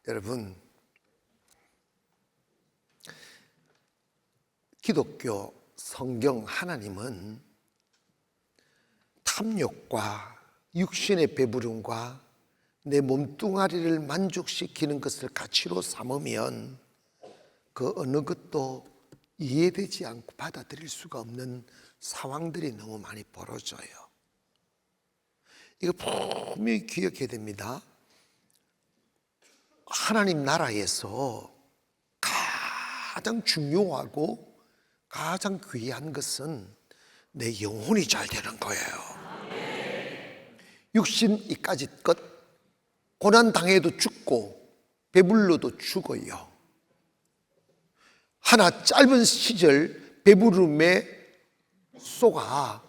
여러분, 기독교 성경 하나님은 탐욕과 육신의 배부름과 내 몸뚱아리를 만족시키는 것을 가치로 삼으면 그 어느 것도 이해되지 않고 받아들일 수가 없는 상황들이 너무 많이 벌어져요. 이거 분명히 기억해야 됩니다. 하나님 나라에서 가장 중요하고 가장 귀한 것은 내 영혼이 잘 되는 거예요. 육신 이까지 것, 고난당해도 죽고 배불러도 죽어요. 하나 짧은 시절 배부름에 속아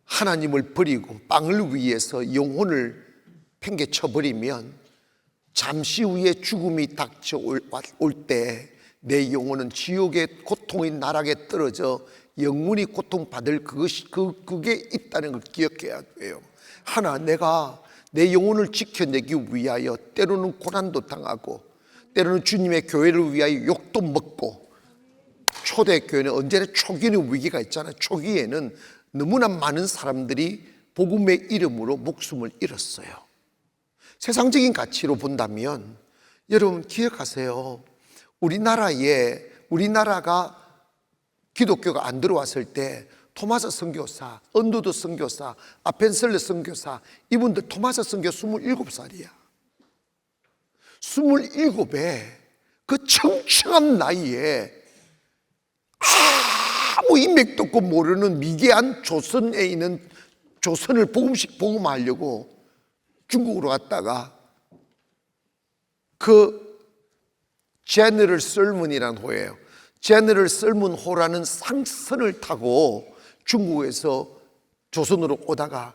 하나님을 버리고 빵을 위해서 영혼을 팽개쳐버리면 잠시 후에 죽음이 닥쳐올 때 내 영혼은 지옥의 고통의 나락에 떨어져 영원히 고통받을 그게 있다는 걸 기억해야 돼요. 하나, 내가 내 영혼을 지켜내기 위하여 때로는 고난도 당하고 때로는 주님의 교회를 위하여 욕도 먹고, 초대교회는 언제나 초기에는 위기가 있잖아요. 초기에는 너무나 많은 사람들이 복음의 이름으로 목숨을 잃었어요. 세상적인 가치로 본다면 여러분 기억하세요. 우리나라가 기독교가 안 들어왔을 때 토마스 선교사, 언두드 선교사, 아펜셀러 선교사, 이분들 토마스 선교 27살이야. 27에 그 청청한 나이에 아무 인맥도 없고 모르는 미개한 조선에 있는 조선을 복음하려고 중국으로 갔다가 그 제너럴 설문이라는 호예요. 제너럴 설문 호라는 상선을 타고 중국에서 조선으로 오다가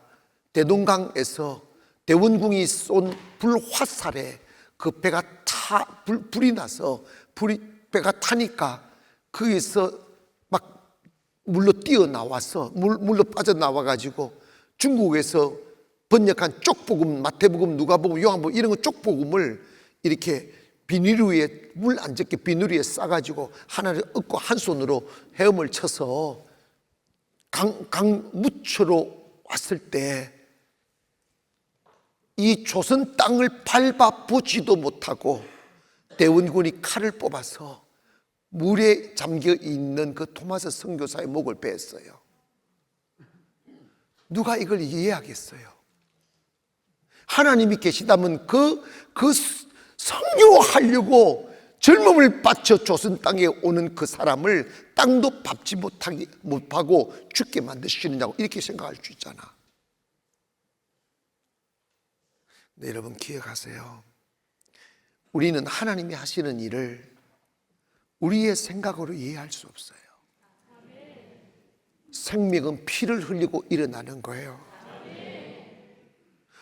대동강에서 대원궁이 쏜 불화살에 그 배가 불이 나서 배가 타니까 거기서 막 물로 뛰어나와서 물로 빠져나와가지고 중국에서 번역한 쪽복음, 마태복음, 누가복음, 요한복음 이런 거 쪽복음을 이렇게 비닐 위에 물 안 젖게 비닐 위에 싸가지고 하나를 얹고 한 손으로 헤엄을 쳐서 강 무초로 왔을 때 이 조선 땅을 밟아보지도 못하고 대원군이 칼을 뽑아서 물에 잠겨 있는 그 토마스 선교사의 목을 베었어요. 누가 이걸 이해하겠어요? 하나님이 계시다면 그 선교하려고 젊음을 바쳐 조선 땅에 오는 그 사람을 땅도 밟지 못하고 죽게 만드시느냐고 이렇게 생각할 수 있잖아. 네, 여러분 기억하세요. 우리는 하나님이 하시는 일을 우리의 생각으로 이해할 수 없어요. 생명은 피를 흘리고 일어나는 거예요.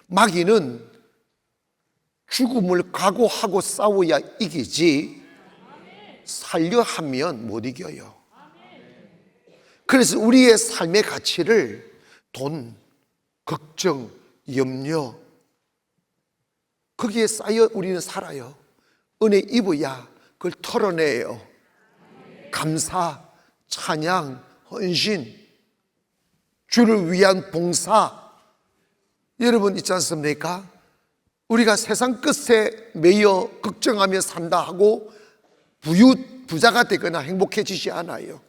마귀는 죽음을 각오하고 싸워야 이기지 살려 하면 못 이겨요. 그래서 우리의 삶의 가치를 돈, 걱정, 염려 거기에 쌓여 우리는 살아요. 은혜 입어야 그걸 털어내요. 감사, 찬양, 헌신, 주를 위한 봉사. 여러분 있지 않습니까? 우리가 세상 끝에 매여 걱정하며 산다 하고 부자가 되거나 행복해지지 않아요.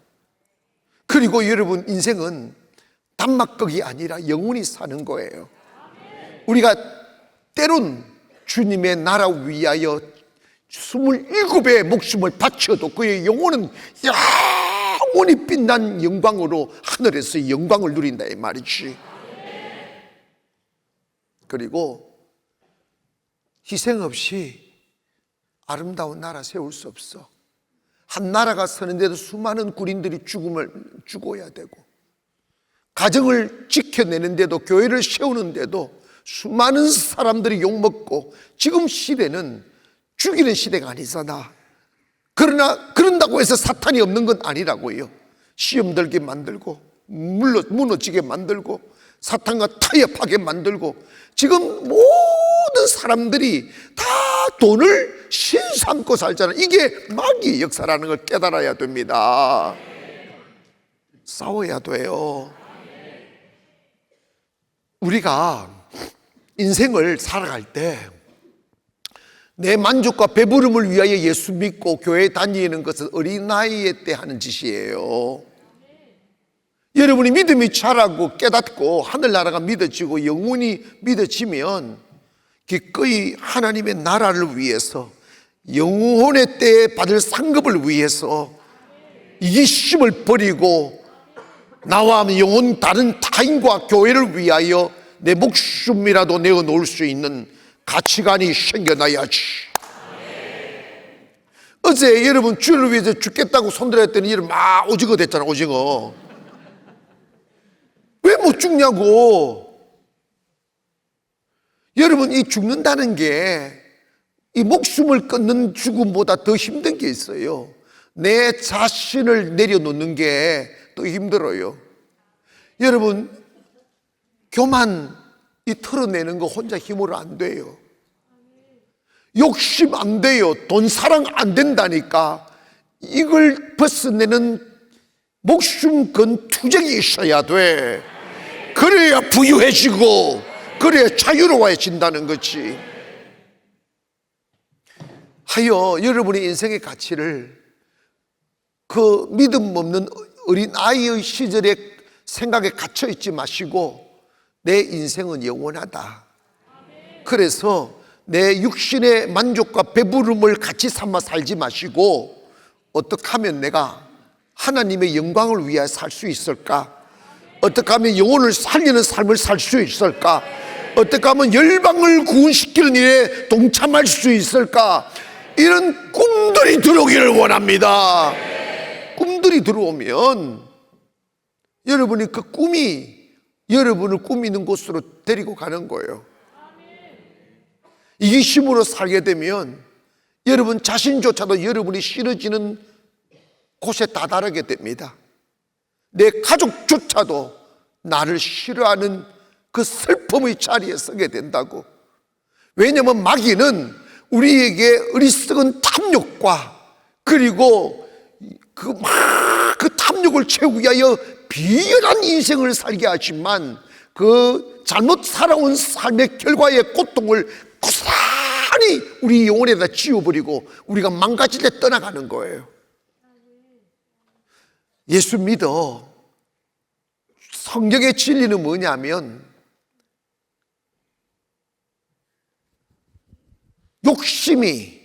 그리고 여러분 인생은 단막극이 아니라 영원히 사는 거예요. 우리가 때론 주님의 나라 위하여 27의 목숨을 바쳐도 그의 영혼은 영원히 빛난 영광으로 하늘에서 영광을 누린다 이 말이지. 그리고 희생 없이 아름다운 나라 세울 수 없어. 한 나라가 서는데도 수많은 군인들이 죽어야 되고, 가정을 지켜내는데도, 교회를 세우는데도 수많은 사람들이 욕먹고, 지금 시대는 죽이는 시대가 아니잖아. 그러나 그런다고 해서 사탄이 없는 건 아니라고요. 시험 들게 만들고 무너지게 만들고 사탄과 타협하게 만들고, 지금 모든 사람들이 다 돈을 신삼고 살잖아요. 이게 마귀의 역사라는 걸 깨달아야 됩니다. 싸워야 돼요. 우리가 인생을 살아갈 때 내 만족과 배부름을 위하여 예수 믿고 교회 다니는 것은 어린아이의 때 하는 짓이에요. 여러분이 믿음이 자라고 깨닫고 하늘나라가 믿어지고 영혼이 믿어지면 기꺼이 하나님의 나라를 위해서, 영혼의 때에 받을 상급을 위해서 이기심을 버리고 나와 영혼 다른 타인과 교회를 위하여 내 목숨이라도 내어놓을 수 있는 가치관이 생겨나야지. 어제 여러분 주를 위해서 죽겠다고 손들었더니 여러분 막 오징어 됐잖아. 오징어. 왜 못 죽냐고. 여러분, 이 죽는다는 게 이 목숨을 끊는 죽음보다 더 힘든 게 있어요. 내 자신을 내려놓는 게 더 힘들어요. 여러분, 교만 이 털어내는 거 혼자 힘으로 안 돼요. 욕심 안 돼요. 돈 사랑 안 된다니까. 이걸 벗어내는 목숨 건 투쟁이 있어야 돼. 그래야 부유해지고, 그래야 자유로워진다는 거지. 하여 여러분의 인생의 가치를 그 믿음 없는 어린아이의 시절의 생각에 갇혀 있지 마시고, 내 인생은 영원하다. 그래서 내 육신의 만족과 배부름을 같이 삼아 살지 마시고, 어떻게 하면 내가 하나님의 영광을 위하여 살 수 있을까? 어떻게 하면 영혼을 살리는 삶을 살 수 있을까? 어떻게 하면 열방을 구원시키는 일에 동참할 수 있을까? 이런 꿈들이 들어오기를 원합니다. 꿈들이 들어오면 여러분이 그 꿈이 여러분을 꾸미는 곳으로 데리고 가는 거예요. 이기심으로 살게 되면 여러분 자신조차도 여러분이 싫어지는 곳에 다다르게 됩니다. 내 가족조차도 나를 싫어하는 그 슬픔의 자리에 서게 된다고. 왜냐하면 마귀는 우리에게 어리석은 탐욕과 그리고 그 탐욕을 채우기 위하여 비열한 인생을 살게 하지만, 그 잘못 살아온 삶의 결과의 고통을 고스란히 우리 영혼에다 지워버리고 우리가 망가질 때 떠나가는 거예요. 예수 믿어. 성경의 진리는 뭐냐면, 욕심이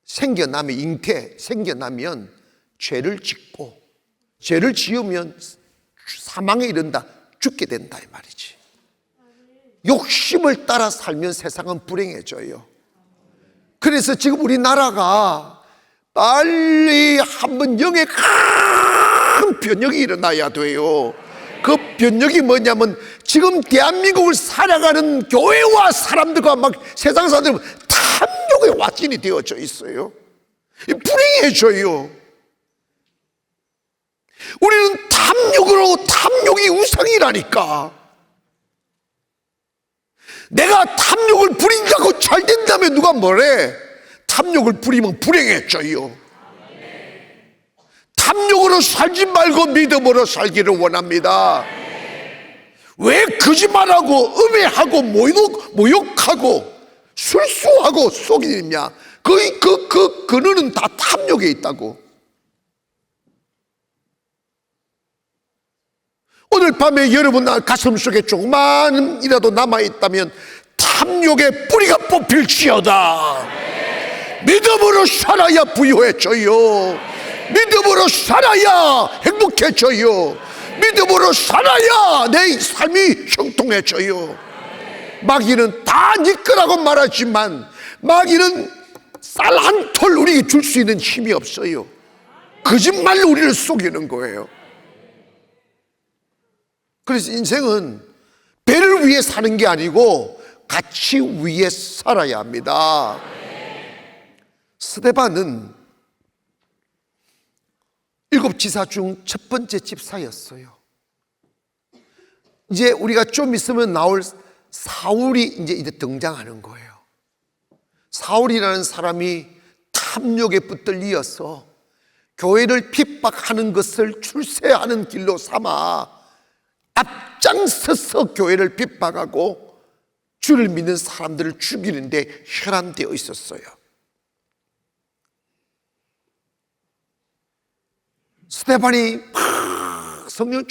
생겨나면, 잉태 생겨나면 죄를 짓고, 죄를 지으면 사망에 이른다, 죽게 된다 이 말이지. 욕심을 따라 살면 세상은 불행해져요. 그래서 지금 우리나라가 빨리 한번 영의 큰 변혁이 일어나야 돼요. 그 변혁이 뭐냐면, 지금 대한민국을 살아가는 교회와 사람들과 막 세상 사람들은 탐욕의 왓진이 되어져 있어요. 불행해져요. 우리는 탐욕이 우상이라니까. 내가 탐욕을 부린다고 잘 된다면 누가 뭐래? 탐욕을 부리면 불행해져요. 탐욕으로 살지 말고 믿음으로 살기를 원합니다. 왜 거짓말하고 음해하고 모욕하고 술수하고 속이냐? 그 근원은 다 탐욕에 있다고. 오늘 밤에 여러분 가슴속에 조금만이라도 남아있다면 탐욕의 뿌리가 뽑힐지어다. 믿음으로 살아야 부유해져요. 믿음으로 살아야 행복해져요. 믿음으로 살아야 내 삶이 형통해져요. 마귀는 다 네 거라고 말하지만, 마귀는 쌀 한 톨 우리에게 줄 수 있는 힘이 없어요. 거짓말로 우리를 속이는 거예요. 그래서 인생은 배를 위해 사는 게 아니고 가치 위에 살아야 합니다. 스데반은 7 지사 중 첫 번째 집사였어요. 이제 우리가 좀 있으면 나올 사울이 이제 등장하는 거예요. 사울이라는 사람이 탐욕에 붙들리어서 교회를 핍박하는 것을 출세하는 길로 삼아 앞장서서 교회를 핍박하고 주를 믿는 사람들을 죽이는데 혈안되어 있었어요. 스데반이 막 성령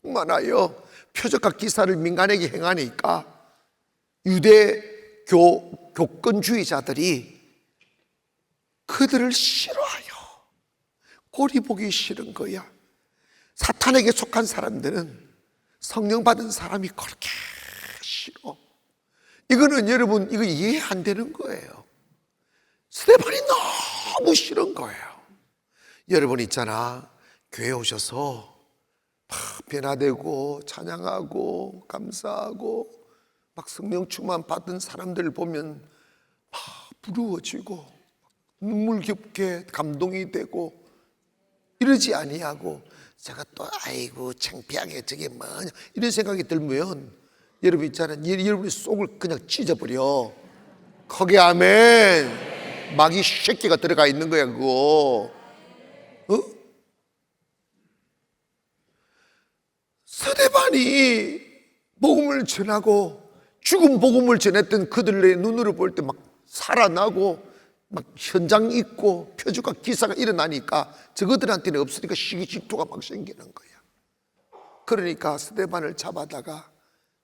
충만하여 표적과 기사를 민간에게 행하니까 유대 교권주의자들이 그들을 싫어하여 꼴이 보기 싫은 거야. 사탄에게 속한 사람들은 성령 받은 사람이 그렇게 싫어. 이거는 여러분 이거 이해 안 되는 거예요. 스데반이 너무 싫은 거예요. 여러분 있잖아, 교회 오셔서 막 변화되고 찬양하고 감사하고 막 성령 충만 받은 사람들 보면 막 부러워지고 눈물겹게 감동이 되고 이러지 아니하고 제가 또 아이고 창피하게 저게 뭐냐 이런 생각이 들면 여러분 있잖아요, 여러분의 속을 그냥 찢어버려. 거기 아멘. 마귀 새끼가 들어가 있는 거야 그거. 스데반이 복음을 전하고 죽은 복음을 전했던 그들의 눈으로 볼 때 막 살아나고 막 현장 있고 표적과 기사가 일어나니까 저것들한테는 없으니까 시기질투가 막 생기는 거야. 그러니까 스데반을 잡아다가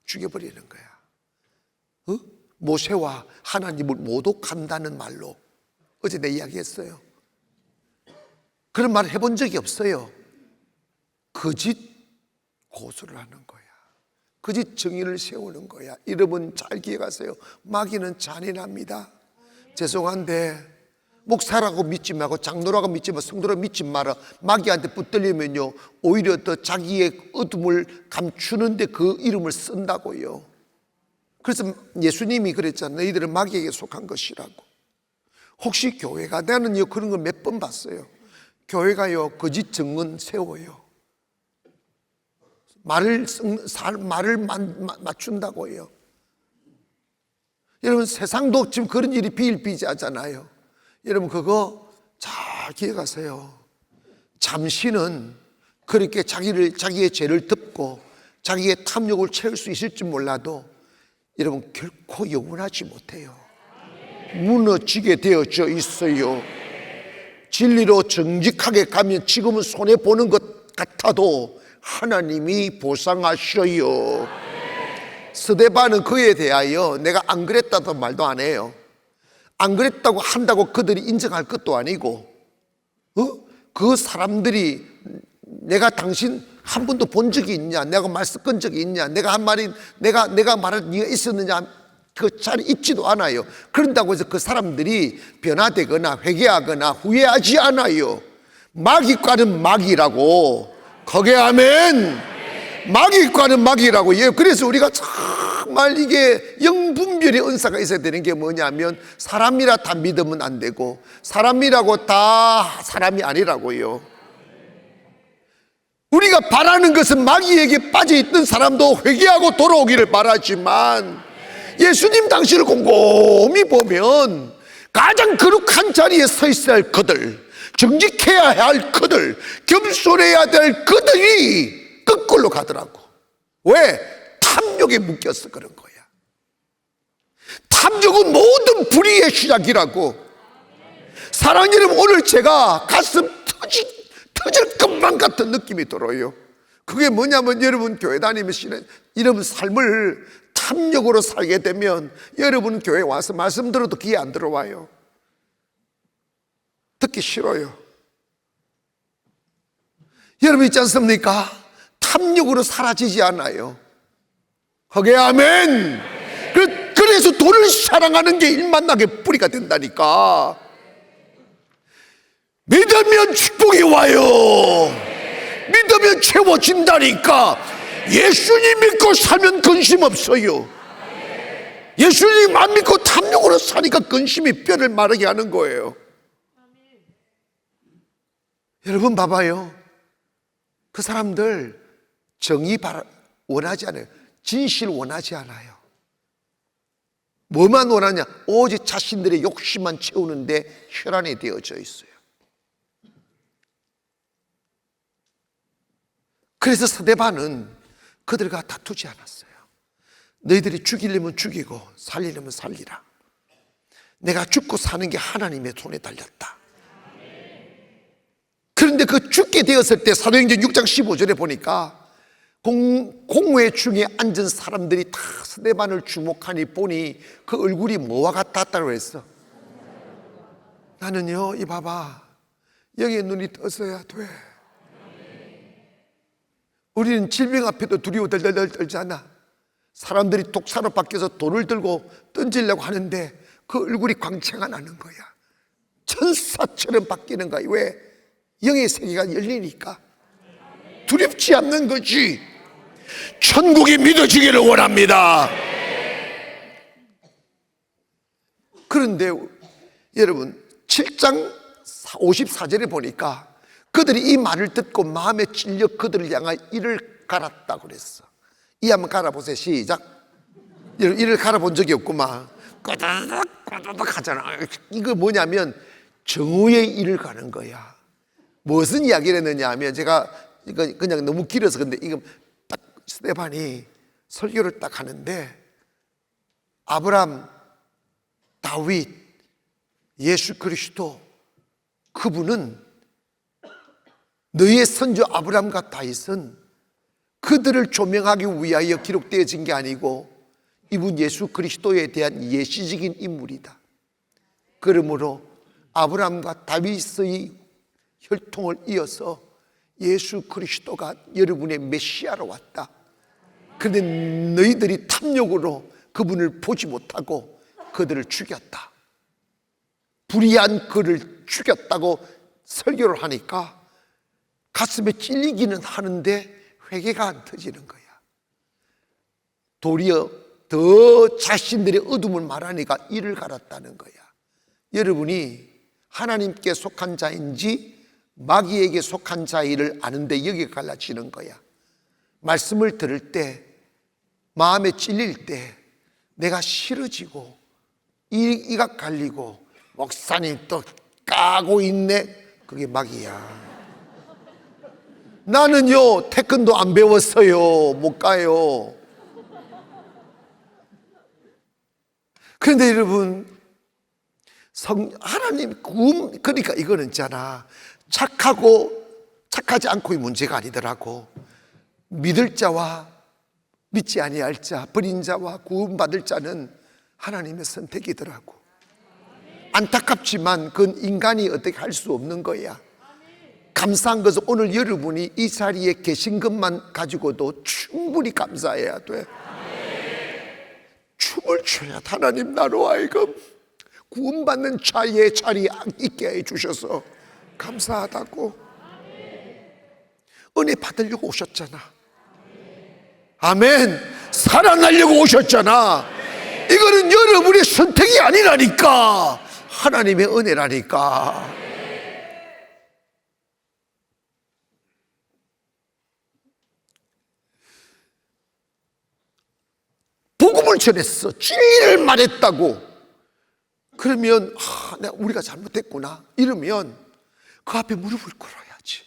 죽여버리는 거야. 모세와 하나님을 모독한다는 말로 어제 내 이야기했어요. 그런 말 해본 적이 없어요. 거짓 고소를 하는 거야. 거짓 정의를 세우는 거야. 여러분 잘 기억하세요. 마귀는 잔인합니다. 죄송한데 목사라고 믿지 말고 장로라고 믿지 말고 성도라고 믿지 마라. 마귀한테 붙들리면요 오히려 더 자기의 어둠을 감추는데 그 이름을 쓴다고요. 그래서 예수님이 그랬잖아요. 너희들은 마귀에게 속한 것이라고. 혹시 교회가, 나는요 그런 걸 몇 번 봤어요. 교회가요 거짓 증언 세워요. 말을 맞춘다고요. 여러분 세상도 지금 그런 일이 비일비재하잖아요. 여러분 그거 잘 기억하세요. 잠시는 그렇게 자기의 죄를 덮고 자기의 탐욕을 채울 수 있을지 몰라도 여러분 결코 영원하지 못해요. 무너지게 되어져 있어요. 진리로 정직하게 가면 지금은 손해보는 것 같아도 하나님이 보상하셔요. 스데반은 그에 대하여 내가 안 그랬다도 말도 안 해요. 안 그랬다고 한다고 그들이 인정할 것도 아니고 그 사람들이 내가 당신 한 번도 본 적이 있냐, 내가 말 섞은 적이 있냐, 내가 한 말이 내가 말할 이유가 있었느냐 그 잘 있지도 않아요. 그런다고 해서 그 사람들이 변화되거나 회개하거나 후회하지 않아요. 마귀과는 마귀라고. 거기 아멘. 마귀과는 마귀라고. 예, 그래서 우리가 정말 이게 영분별의 은사가 있어야 되는 게 뭐냐면 사람이라 다 믿으면 안 되고 사람이라고 다 사람이 아니라고요. 우리가 바라는 것은 마귀에게 빠져있던 사람도 회개하고 돌아오기를 바라지만 예수님 당신을 곰곰이 보면 가장 거룩한 자리에 서 있어야 할 그들, 정직해야 할 그들, 겸손해야 될 그들이 거꾸로 가더라고. 왜? 탐욕에 묶여서 그런 거야. 탐욕은 모든 불의의 시작이라고. 사랑하는 여러분, 오늘 제가 가슴 터질 것만 같은 느낌이 들어요. 그게 뭐냐면 여러분 교회 다니면서 이런 삶을 탐욕으로 살게 되면 여러분 교회 와서 말씀 들어도 귀에 안 들어와요. 듣기 싫어요. 여러분 있지 않습니까? 탐욕으로 사라지지 않아요. 허게 아멘. 그래서 돈을 사랑하는 게 일만나게 뿌리가 된다니까. 믿으면 축복이 와요. 믿으면 채워진다니까. 예수님 믿고 살면 근심 없어요. 예수님 안 믿고 탐욕으로 사니까 근심이 뼈를 마르게 하는 거예요. 여러분 봐봐요. 그 사람들 정의 원하지 않아요. 진실 원하지 않아요. 뭐만 원하냐? 오직 자신들의 욕심만 채우는데 혈안이 되어져 있어요. 그래서 스데반은 그들과 다투지 않았어요. 너희들이 죽이려면 죽이고 살리려면 살리라. 내가 죽고 사는 게 하나님의 손에 달렸다. 그런데 그 죽게 되었을 때 사도행전 6장 15절에 보니까 공회 중에 앉은 사람들이 다 스데반을 주목하니 보니 그 얼굴이 뭐와 같았다고 했어? 나는요, 이 봐봐, 여기에 눈이 떠서야 돼. 우리는 질병 앞에도 두려워 덜덜덜 떨잖아. 사람들이 독사로 바뀌어서 돌을 들고 던지려고 하는데 그 얼굴이 광채가 나는 거야. 천사처럼 바뀌는 거야. 왜? 영의 세계가 열리니까. 두렵지 않는 거지. 천국이 믿어지기를 원합니다. 그런데 여러분 7장 54절에 보니까 그들이 이 말을 듣고 마음에 찔려 그들을 향하여 이를 갈았다고 그랬어. 이 한번 갈아보세요. 시작. 이를 갈아본 적이 없구만. 꼬다닥 하잖아. 이거 뭐냐면 정오의 이를 가는 거야. 무슨 이야기를 했느냐 하면, 제가 이거 그냥 너무 길어서 근데 이거 딱 스데반이 설교를 딱 하는데, 아브람, 다윗, 예수 그리스도, 그분은 너희의 선조 아브람과 다윗은 그들을 조명하기 위하여 기록되어진 게 아니고 이분 예수 그리스도에 대한 예시적인 인물이다. 그러므로 아브람과 다윗의 혈통을 이어서 예수 그리스도가 여러분의 메시아로 왔다. 그런데 너희들이 탐욕으로 그분을 보지 못하고 그들을 죽였다. 불의한 그를 죽였다고 설교를 하니까 가슴에 찔리기는 하는데 회개가 안 터지는 거야. 도리어 더 자신들의 어둠을 말하니까 이를 갈았다는 거야. 여러분이 하나님께 속한 자인지 마귀에게 속한 자인지를 아는데 여기가 갈라지는 거야. 말씀을 들을 때, 마음에 찔릴 때 내가 싫어지고 이가 갈리고 목사님 또 까고 있네, 그게 마귀야. 나는요 태권도 안 배웠어요. 못 가요. 그런데 여러분, 하나님 그러니까 이거는 있잖아, 착하지 않고의 문제가 아니더라고. 믿을 자와 믿지 아니할 자, 버린 자와 구원받을 자는 하나님의 선택이더라고. 안타깝지만 그건 인간이 어떻게 할 수 없는 거야. 감사한 것은 오늘 여러분이 이 자리에 계신 것만 가지고도 충분히 감사해야 돼. 춤을 춰야 하나님 나로 하여금 구원받는 자의 자리에 있게 해주셔서 감사하다고. 은혜 받으려고 오셨잖아. 아멘. 살아나려고 오셨잖아. 이거는 여러분의 선택이 아니라니까, 하나님의 은혜라니까. 복음을 전했어. 진리를 말했다고. 그러면 우리가 잘못했구나 이러면 그 앞에 무릎을 꿇어야지.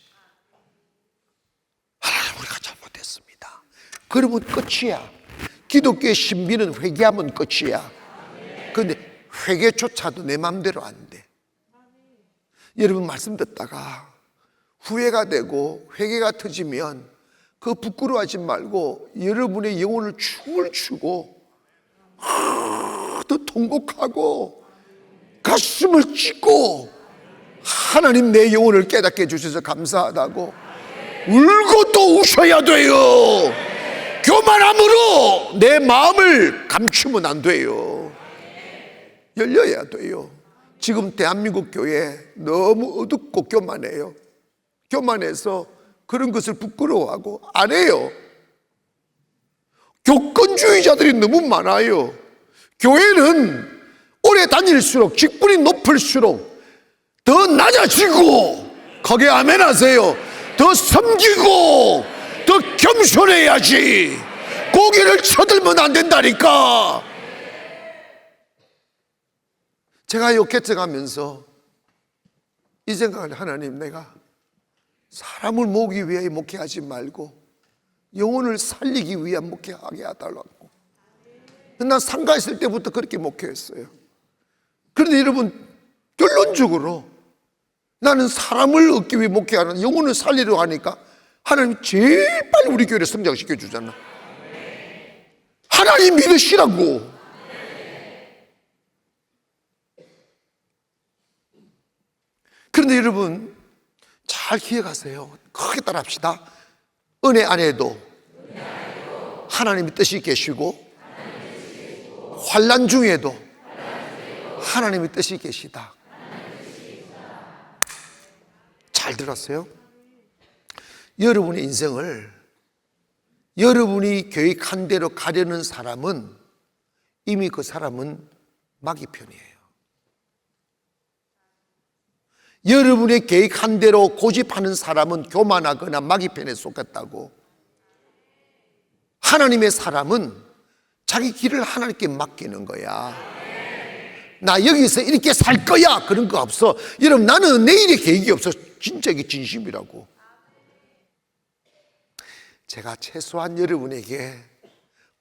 하나님, 우리가 잘못했습니다. 그러면 끝이야. 기독교의 신비는 회개하면 끝이야. 그런데 회개조차도 내 마음대로 안 돼. 여러분 말씀 듣다가 후회가 되고 회개가 터지면 그 부끄러워하지 말고 여러분의 영혼을 춤을 추고 더 통곡하고 가슴을 찢고, 하나님 내 영혼을 깨닫게 해주셔서 감사하다고 울고 또 우셔야 돼요. 교만함으로 내 마음을 감추면 안 돼요. 열려야 돼요. 지금 대한민국 교회 너무 어둡고 교만해요. 교만해서 그런 것을 부끄러워하고 안 해요. 교권주의자들이 너무 많아요. 교회는 오래 다닐수록, 직분이 높을수록 더 낮아지고, 거기에 아멘 하세요. 더 섬기고 더 겸손해야지. 고개를 쳐들면 안 된다니까. 제가 욕했져가면서 이 생각을, 하나님, 내가 사람을 모으기 위해 목회하지 말고 영혼을 살리기 위한 목회하게 해달라고. 난 상가 있을 때부터 그렇게 목회했어요. 그런데 여러분, 결론적으로 나는 사람을 얻기 위해 목회하는, 영혼을 살리려고 하니까 하나님이 제일 빨리 우리 교회를 성장시켜 주잖아. 하나님 믿으시라고. 그런데 여러분, 잘 기억하세요. 크게 따라합시다. 은혜 안에도 하나님의 뜻이 계시고, 환난 중에도 하나님의 뜻이 계시다. 잘 들었어요? 여러분의 인생을 여러분이 계획한 대로 가려는 사람은 이미 그 사람은 마귀편이에요. 여러분의 계획한 대로 고집하는 사람은 교만하거나 마귀편에 속았다고. 하나님의 사람은 자기 길을 하나님께 맡기는 거야. 나 여기서 이렇게 살 거야, 그런 거 없어. 여러분, 나는 내일의 계획이 없어. 진짜 이게 진심이라고. 제가 최소한 여러분에게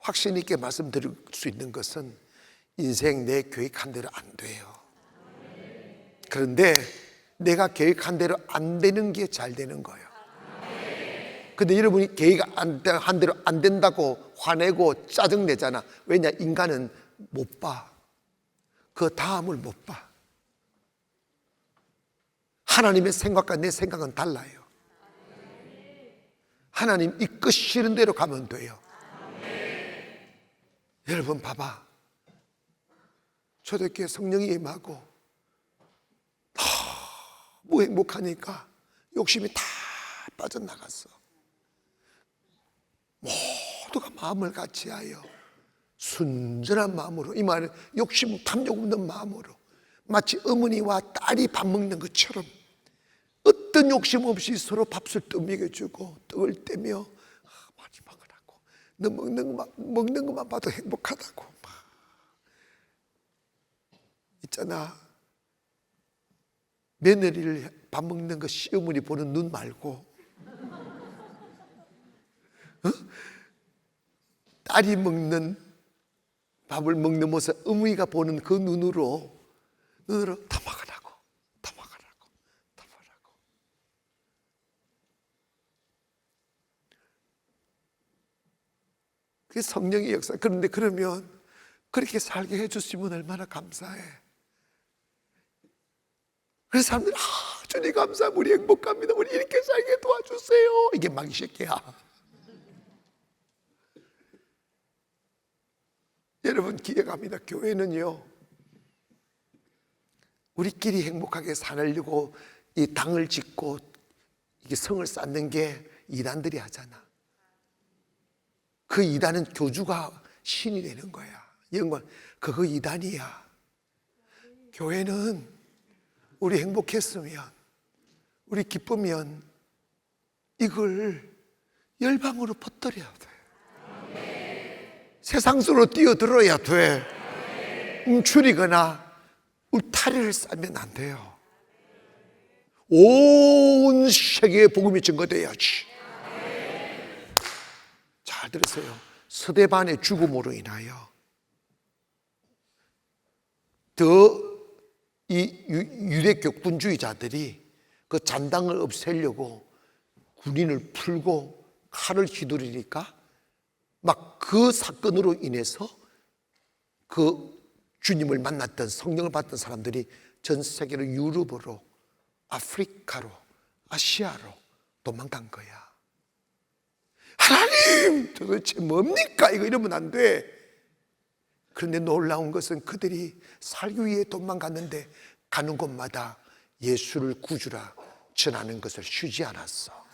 확신 있게 말씀드릴 수 있는 것은 인생 내 계획한 대로 안 돼요. 그런데 내가 계획한 대로 안 되는 게 잘 되는 거예요. 근데 여러분이 계획한 대로 안 된다고 화내고 짜증내잖아. 왜냐? 인간은 못 봐. 그 다음을 못 봐. 하나님의 생각과 내 생각은 달라요. 하나님 이끄시는 대로 가면 돼요. 여러분 봐봐. 초대교회 성령이 임하고 너무 행복하니까 욕심이 다 빠져나갔어. 모두가 마음을 같이하여 순전한 마음으로, 이 말은 욕심, 탐욕 없는 마음으로, 마치 어머니와 딸이 밥 먹는 것처럼 어떤 욕심 없이 서로 밥술 떠먹여주고 떡을 떼며 많이 먹으라고, 너 먹는 것만 봐도 행복하다고. 있잖아, 며느리를 밥 먹는 거 시어머니 보는 눈 말고, 딸이 먹는 밥을 먹는 모습 어머니가 보는 그 눈으로 다 먹으라고, 다 먹으라고, 다 먹으라고. 그게 성령의 역사. 그런데 그러면 그렇게 살게 해주시면 얼마나 감사해. 그래서 사람들이 주님 감사합니다, 우리 행복합니다, 우리 이렇게 살게 도와주세요. 이게 막 이 새끼야. 여러분 기억합니다. 교회는요, 우리끼리 행복하게 살려고 이 당을 짓고 이게 성을 쌓는 게 이단들이 하잖아. 그 이단은 교주가 신이 되는 거야. 영광, 그거 이단이야. 교회는 우리 행복했으면, 우리 기쁘면 이걸 열방으로 퍼뜨려야 돼. 세상 속으로 뛰어들어야 돼. 움츠리거나 울타리를 쌓으면 안 돼요. 온 세계에 복음이 전거돼야지. 잘 들으세요. 스데반의 죽음으로 인하여 이 유대교 군주의자들이 그 잔당을 없애려고 군인을 풀고 칼을 휘두르니까 막 그 사건으로 인해서 그 주님을 만났던, 성령을 받던 사람들이 전 세계로, 유럽으로, 아프리카로, 아시아로 도망간 거야. 하나님, 도대체 뭡니까? 이거 이러면 안 돼. 그런데 놀라운 것은 그들이 살기 위해 도망갔는데 가는 곳마다 예수를 구주라 전하는 것을 쉬지 않았어.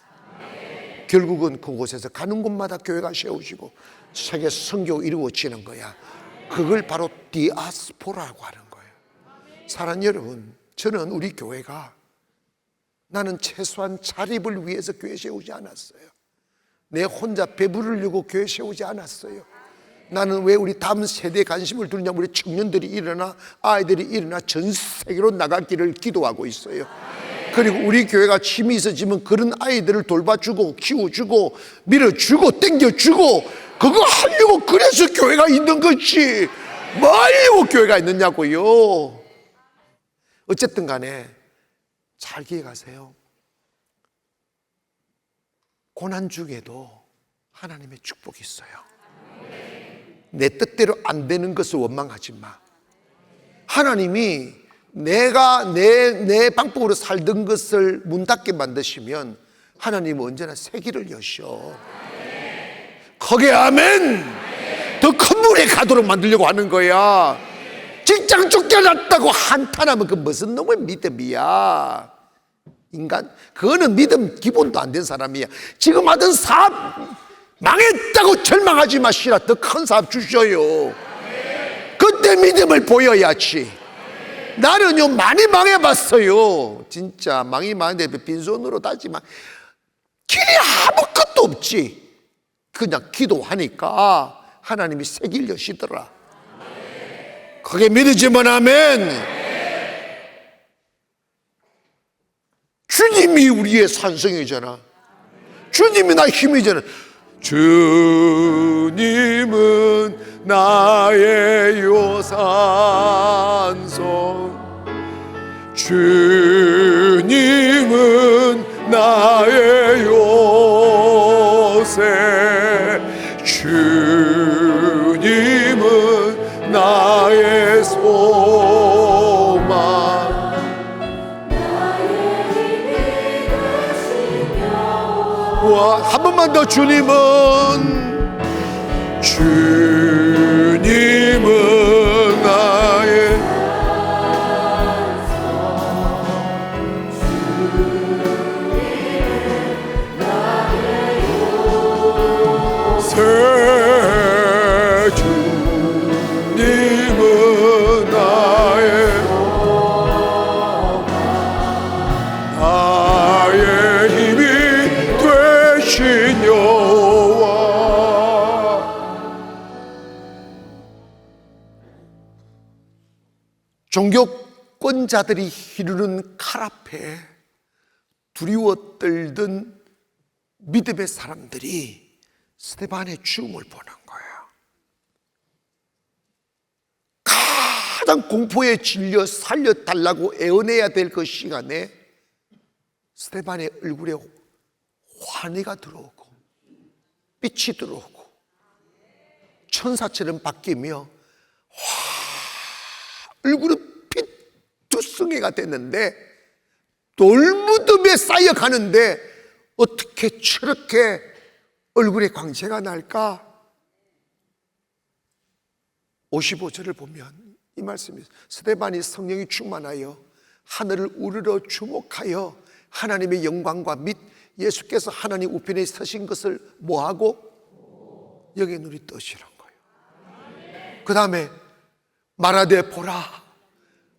결국은 그곳에서 가는 곳마다 교회가 세워지고 세계 선교 이루어지는 거야. 그걸 바로 디아스포라고 하는 거예요. 사랑하는 여러분, 저는 우리 교회가, 나는 최소한 자립을 위해서 교회 세우지 않았어요. 내 혼자 배부르려고 교회 세우지 않았어요. 나는 왜 우리 다음 세대에 관심을 두느냐면 우리 청년들이 일어나 아이들이 일어나 전 세계로 나가기를 기도하고 있어요. 그리고 우리 교회가 힘이 있어지면 그런 아이들을 돌봐주고 키워주고 밀어주고 땡겨주고 그거 하려고 그래서 교회가 있는 거지 뭐 하려고 교회가 있느냐고요. 어쨌든 간에 잘 기억하세요. 고난 중에도 하나님의 축복이 있어요. 내 뜻대로 안 되는 것을 원망하지 마. 하나님이 내가 내 방법으로 살던 것을 문 닫게 만드시면 하나님은 언제나 새 길을 여셔. 거기에 아멘. 더 큰 물에 가도록 만들려고 하는 거야. 직장 쫓겨났다고 한탄하면 그 무슨 놈의 믿음이야. 인간? 그거는 믿음 기본도 안 된 사람이야. 지금 하던 사업 망했다고 절망하지 마시라. 더 큰 사업 주셔요. 그때 믿음을 보여야지. 나는요 많이 망해봤어요. 진짜 망이 많은데 빈손으로 다지만 길이 아무것도 없지. 그냥 기도하니까 하나님이 새 길 여시더라. 그게 믿으지만 아멘. 주님이 우리의 산성이잖아. 주님이 나 힘이잖아. 주님은 나의 요산성, 주님은 나의 요새, 주님은 나의 소망. 와, 한 번만 더. 주님은 나의 새, 주님은 나의 힘이 되신 여호와. 종교권자들이 휘두른 칼 앞에 두려워 떨던 믿음의 사람들이 스데반의 죽음을 보는 거예요. 가장 공포에 질려 살려달라고 애원해야 될 그 시간에 스데반의 얼굴에 환희가 들어오고 빛이 들어오고 천사처럼 바뀌며 얼굴은 피투성이가 됐는데 돌무덤에 쌓여가는데 어떻게 저렇게 얼굴에 광채가 날까? 55절을 보면 이 말씀이 스데반이 성령이 충만하여 하늘을 우러러 주목하여 하나님의 영광과 및 예수께서 하나님 우편에 서신 것을 뭐하고? 여기에 눈이 떠지는 거예요. 그 다음에 말하되 보라,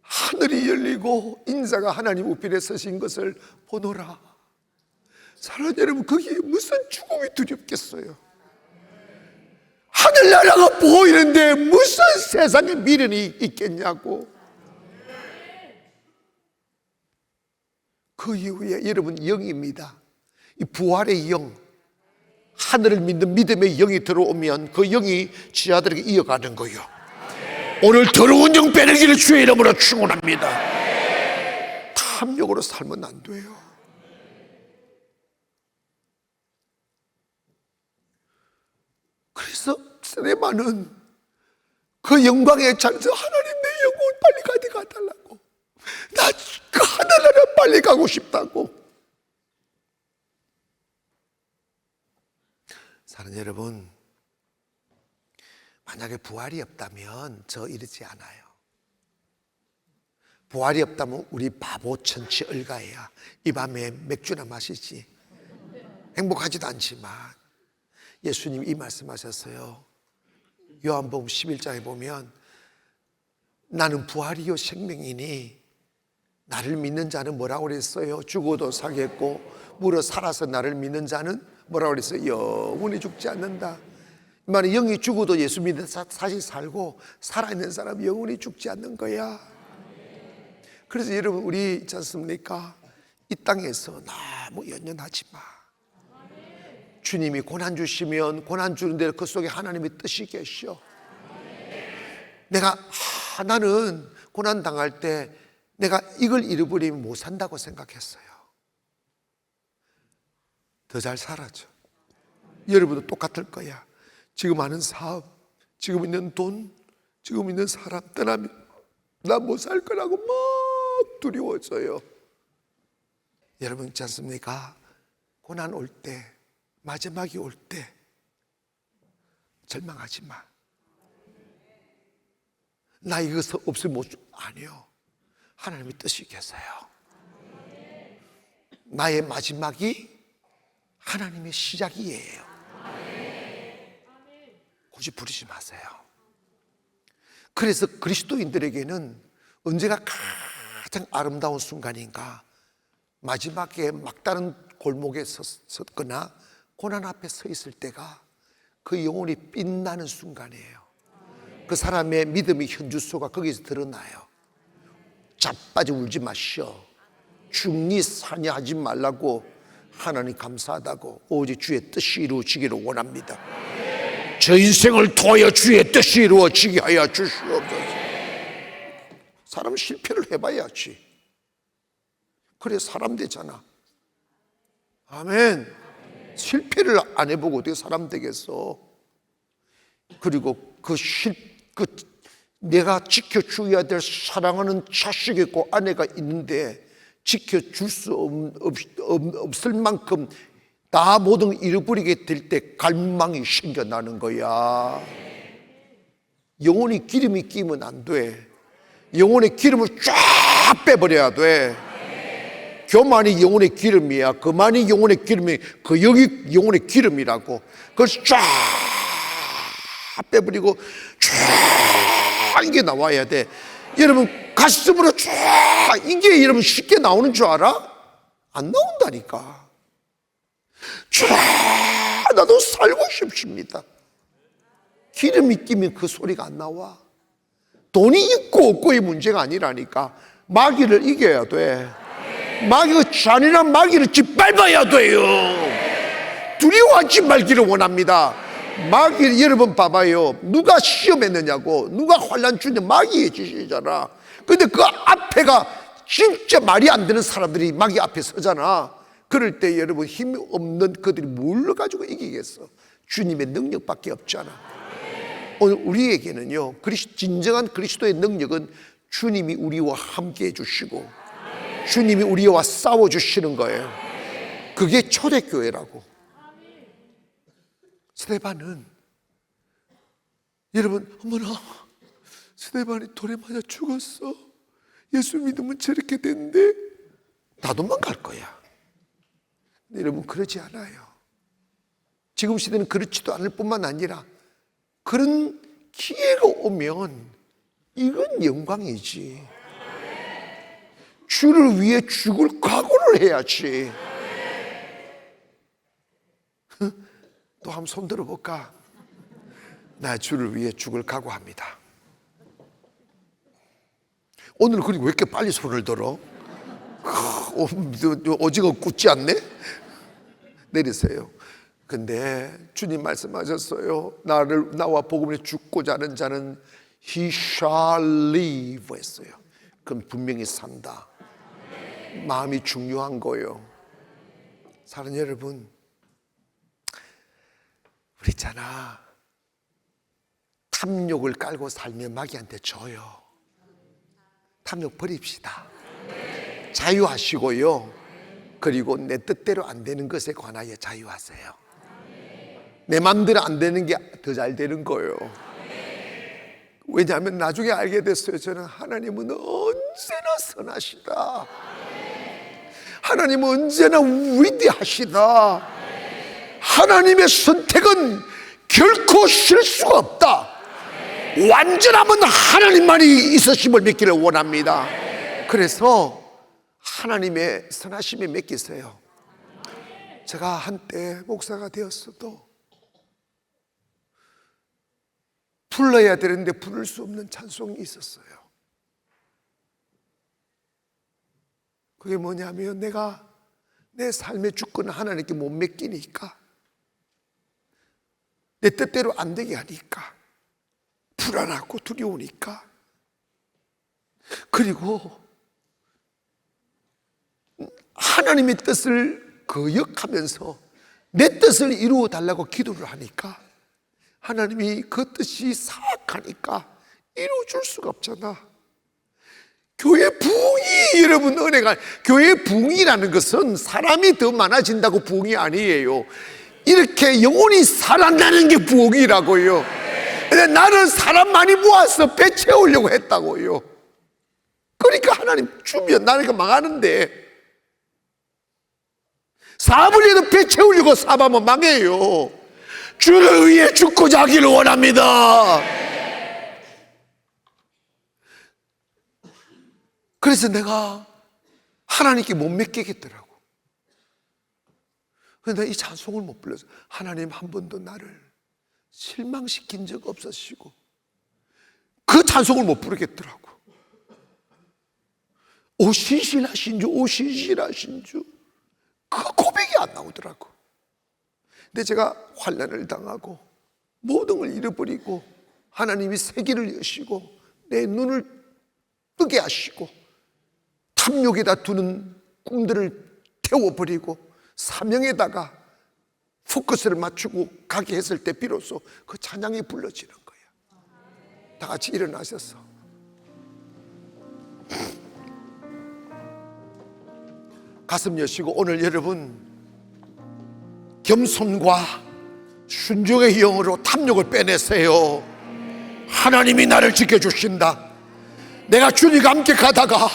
하늘이 열리고 인자가 하나님 우편에 서신 것을 보노라. 사랑하는 여러분, 거기에 무슨 죽음이 두렵겠어요? 하늘나라가 보이는데 무슨 세상에 미련이 있겠냐고. 그 이후에 여러분, 영입니다. 이 부활의 영, 하늘을 믿는 믿음의 영이 들어오면 그 영이 지하들에게 이어가는 거예요. 오늘 더러운 영 빼내기를 주의 이름으로 축원합니다. 탐욕으로 살면 안 돼요. 그래서 스데반은 그 영광의 찬서, 하나님 내 영혼 빨리 가져가 달라고, 나 그 하늘나라 빨리 가고 싶다고. 사랑하는 여러분, 만약에 부활이 없다면 저 이러지 않아요. 부활이 없다면 우리 바보 천치 얼가야 이 밤에 맥주나 마시지. 행복하지도 않지만 예수님 이 말씀하셨어요. 요한복음 11장에 보면 나는 부활이요 생명이니 나를 믿는 자는 뭐라고 그랬어요? 죽어도 살겠고 물어 살아서 나를 믿는 자는 뭐라고 그랬어요? 영원히 죽지 않는다. 이 말은 영이 죽어도 예수 믿는 사실 살고 살아있는 사람은 영원히 죽지 않는 거야. 그래서 여러분 우리 있지 않습니까? 이 땅에서 너무 연연하지 마. 주님이 고난 주시면 고난 주는 대로 그 속에 하나님의 뜻이 계셔. 내가 나는 고난 당할 때 내가 이걸 잃어버리면 못 산다고 생각했어요. 더 잘 살아죠. 여러분도 똑같을 거야. 지금 하는 사업, 지금 있는 돈, 지금 있는 사람 떠나면 나 못 살 거라고 막 두려워져요. 여러분 있지 않습니까? 고난 올 때, 마지막이 올 때 절망하지 마. 나 이것을 없으면 못 아니요. 하나님의 뜻이 계세요. 나의 마지막이 하나님의 시작이에요. 굳이 부르지 마세요. 그래서 그리스도인들에게는 언제가 가장 아름다운 순간인가? 마지막에 막다른 골목에 섰거나 고난 앞에 서 있을 때가 그 영혼이 빛나는 순간이에요. 그 사람의 믿음의 현주소가 거기서 드러나요. 자빠져 울지 마시오. 중리 산야하지 말라고. 하나님 감사하다고. 오직 주의 뜻이 이루어지기를 원합니다. 저 인생을 통하여 주의 뜻이 이루어지게 하여 주시옵소서. 사람은 실패를 해봐야지. 그래 사람 되잖아. 아멘. 실패를 안 해보고 어떻게 사람 되겠어. 그리고 내가 지켜줘야 될 사랑하는 자식이 있고 아내가 있는데 지켜줄 수 없을 만큼 다 모든 걸 잃어버리게 될 때 갈망이 생겨나는 거야. 영혼이 기름이 끼면 안 돼. 영혼의 기름을 쫙 빼버려야 돼. 교만이 영혼의 기름이야. 그만이 영혼의 기름이, 그 여기 영혼의 기름이라고. 그걸 쫙 빼버리고 쫙 이게 나와야 돼. 여러분 가슴으로 쫙 이게 여러분 쉽게 나오는 줄 알아? 안 나온다니까. 쫙 나도 살고 싶습니다. 기름이 끼면 그 소리가 안 나와. 돈이 있고 없고의 문제가 아니라니까. 마귀를 이겨야 돼. 마귀가 잔인한 마귀를 짓밟아야 돼요. 두려워하지 말기를 원합니다. 마귀 여러분 봐봐요. 누가 시험했느냐고. 누가 환난 주는 마귀의 짓이잖아. 근데 그 앞에가 진짜 말이 안 되는 사람들이 마귀 앞에 서잖아. 그럴 때 여러분 힘이 없는 그들이 뭘 가지고 이기겠어? 주님의 능력밖에 없잖아. 오늘 우리에게는요, 진정한 그리스도의 능력은 주님이 우리와 함께 해주시고 주님이 우리와 싸워주시는 거예요. 그게 초대교회라고. 스데반은 여러분, 어머나 스데반이 돌에 맞아 죽었어. 예수 믿으면 저렇게 된대. 나도만 갈 거야. 근데 여러분 그러지 않아요. 지금 시대는 그렇지도 않을 뿐만 아니라 그런 기회가 오면 이건 영광이지. 주를 위해 죽을 각오를 해야지. 또 한번 손 들어볼까? 나 주를 위해 죽을 각오합니다. 오늘 그리고 왜 이렇게 빨리 손을 들어? 오징어 굽지 않네? 내리세요. 근데 주님 말씀하셨어요. 나와 복음에 죽고자 하는 자는 he shall live 했어요. 그럼 분명히 산다. 마음이 중요한 거예요. 사랑하는 여러분, 우리 있잖아, 탐욕을 깔고 살면 마귀한테 져요. 탐욕 버립시다. 자유하시고요. 그리고 내 뜻대로 안 되는 것에 관하여 자유하세요. 내 마음대로 안 되는 게 더 잘 되는 거예요. 왜냐하면 나중에 알게 됐어요. 저는 하나님은 언제나 선하시다. 하나님은 언제나 위대하시다. 하나님의 선택은 결코 실수가 없다. 완전함은 하나님만이 있으심을 믿기를 원합니다. 그래서 하나님의 선하심에 맡기세요. 제가 한때 목사가 되었어도 불러야 되는데 부를 수 없는 찬송이 있었어요. 그게 뭐냐면 내가 내 삶의 주권을 하나님께 못 맡기니까, 내 뜻대로 안 되게 하니까 불안하고 두려우니까, 그리고 하나님의 뜻을 거역하면서 내 뜻을 이루어 달라고 기도를 하니까 하나님이 그 뜻이 사악하니까 이루어줄 수가 없잖아. 교회 부흥이, 여러분, 은혜가, 교회 부흥이라는 것은 사람이 더 많아진다고 부흥이 아니에요. 이렇게 영혼이 살아나는 게 부흥이라고요. 근데 나는 사람 많이 모아서 배 채우려고 했다고요. 그러니까 하나님 주면 나니까 망하는데, 사업을 해도 배 채우려고 사업하면 망해요. 주를 위해 죽고자 하기를 원합니다. 그래서 내가 하나님께 못 맡기겠더라고. 그런데 이 찬송을 못 불러서 하나님 한 번도 나를 실망시킨 적 없으시고 그 찬송을 못 부르겠더라고. 오 신실하신 주, 오 신실하신 주, 그 고백이 안 나오더라고. 근데 제가 환난을 당하고 모든 걸 잃어버리고 하나님이 세계를 여시고 내 눈을 뜨게 하시고 탐욕에다 두는 꿈들을 태워버리고 사명에다가 포커스를 맞추고 가게 했을 때 비로소 그 찬양이 불러지는 거야. 다 같이 일어나셔서 가슴 여시고, 오늘 여러분 겸손과 순종의 영으로 탐욕을 빼내세요. 하나님이 나를 지켜주신다. 내가 주님과 함께 가다가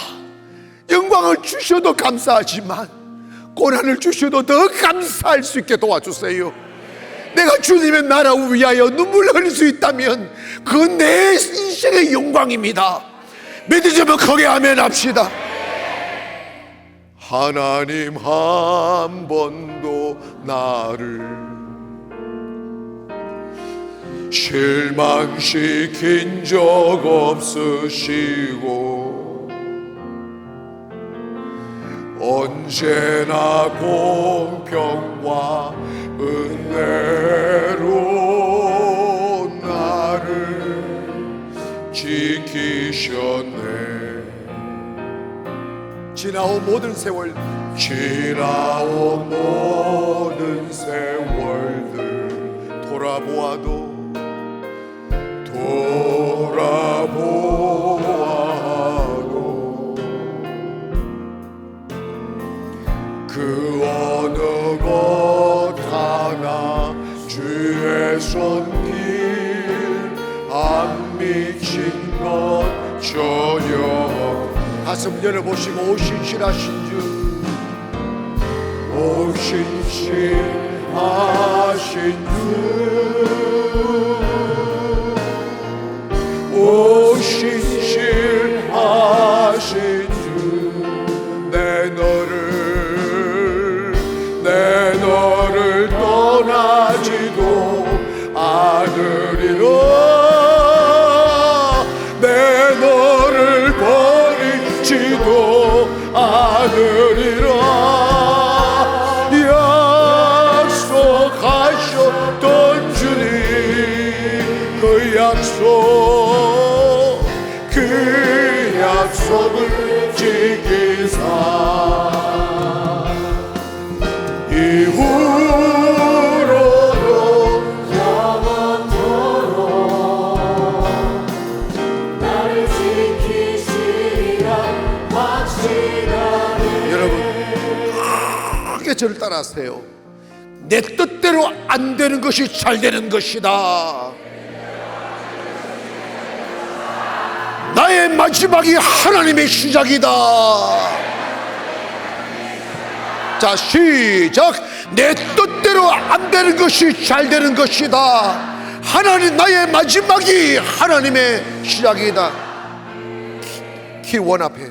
영광을 주셔도 감사하지만 고난을 주셔도 더 감사할 수 있게 도와주세요. 내가 주님의 나라 위하여 눈물을 흘릴 수 있다면 그 내 인생의 영광입니다. 믿으시면 크게 아멘 합시다. 하나님 한 번도 나를 실망시킨 적 없으시고 언제나 공평과 은혜로 나를 지키셨네. 지나온 모든 세월, 지나온 모든 세월들 돌아보아도 그 어느 것 하나 주의 손길 안 미친 것 전혀. 가슴 열어보시고, 오 신실하신 주, 오 신실하신 주, 오 신실하신 주, 내 너를 떠나지도 않으리라. 내 너를 버리지도 않으리라. 약속하셨던 주님, 그 약속을 지키사 이후로도 영원토록 나를 지키시리라 확신하네. 여러분, 크게 저를 따라하세요. 내 뜻대로 안 되는 것이 잘 되는 것이다. 나의 마지막이 하나님의 시작이다. 자, 시작. 내 뜻대로 안 되는 것이 잘 되는 것이다. 하나님, 나의 마지막이 하나님의 시작이다. 키원 앞에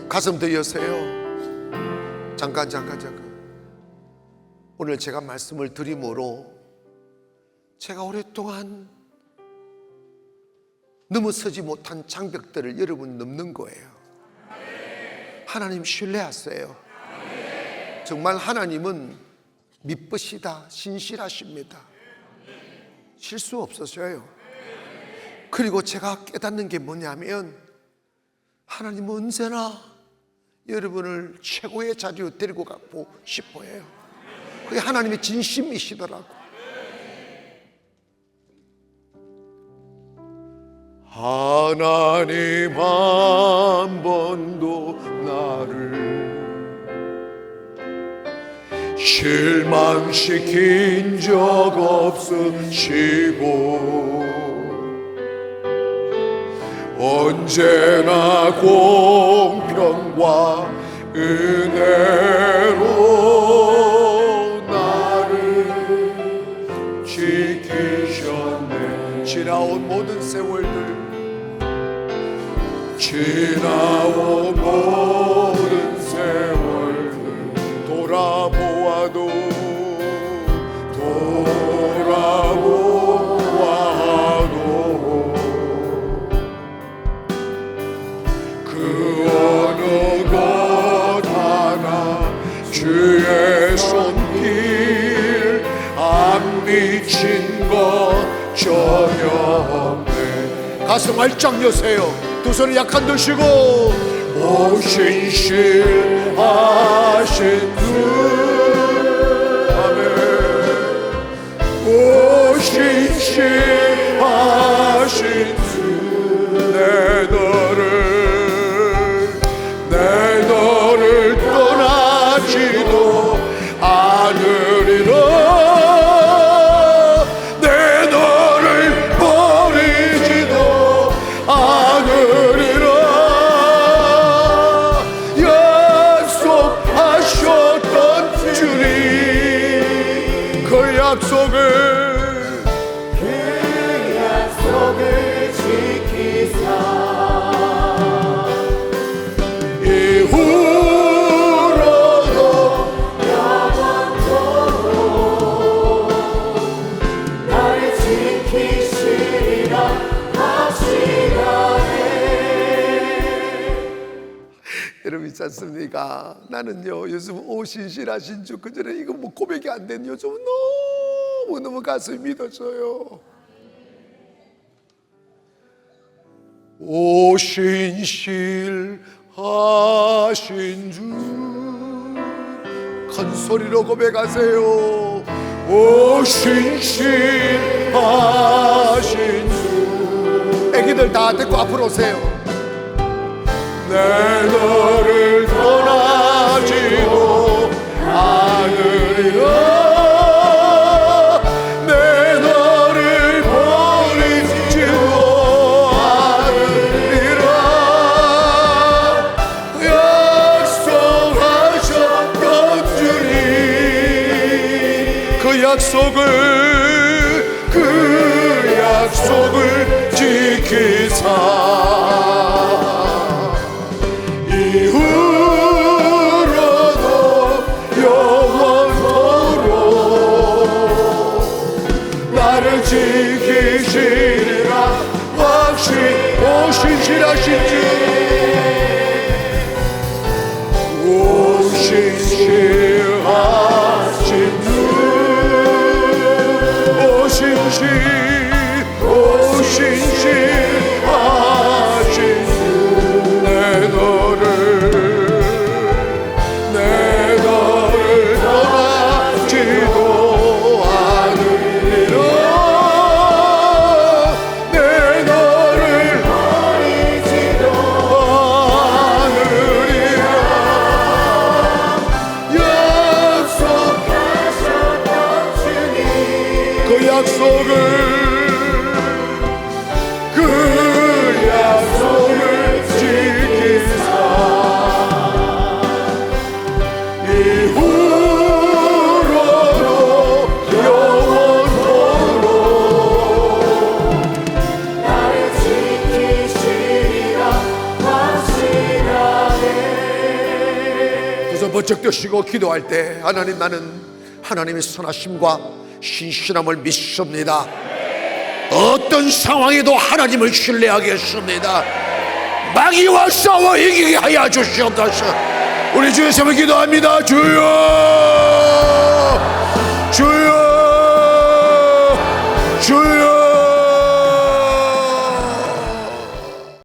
가슴 더 여세요. 잠깐. 오늘 제가 말씀을 드림으로 제가 오랫동안 넘어서지 못한 장벽들을 여러분 넘는 거예요. 하나님 신뢰하세요. 정말 하나님은 믿으시다, 신실하십니다. 실수 없으셔요. 그리고 제가 깨닫는 게 뭐냐면 하나님은 언제나 여러분을 최고의 자리로 데리고 가고 싶어해요. 그게 하나님의 진심이시더라고. 하나님 한 번도 나를 실망시킨 적 없으시고 언제나 공평과 은혜로 나를 지키셨네. 지나온 모든 세월들, 지나온 모든 세월들 돌아보아도 그 어느 것 하나 주의 손길 안 미친 것 전혀 없네. 가슴 활짝 여세요. 두 손을 약한 드시고 오신실하신 주, 아멘. 오신실하신 주, 내 너를 떠나지도 않으리라. 내 너를 버리지도 않으리라. 약속하셨던 주님, 그 약속을 지키사 이후로도 영원토록 나를 지키시리라 하시나네. 여러분 있지 않습니까? 나는요 요즘 오신실하신 주, 그전에 이거 뭐 고백이 안 된 요즘 너무 가슴이 믿어져요. 오신실하신 주, 큰 소리로 고백하세요. 오신실하신 주. 애기들 다 데리고 앞으로 오세요. 내 너를 떠나지도 않으리라. 그 약속을 지키사 이후로도 영원토록 나를 지키시리라. 오신실하신 주, 오신실하신 주, 오신실하신 주, 내 너를 떠나지도 않으리라. 내 너를 버리지도 않으리라. 번쩍 드시고 기도할 때 하나님, 나는 하나님의 선하심과 신실함을 믿습니다. 어떤 상황에도 하나님을 신뢰하겠습니다. 마귀와 싸워 이기게 하여 주시옵소서. 우리 주의 이름으로 기도합니다. 주여, 주여, 주여.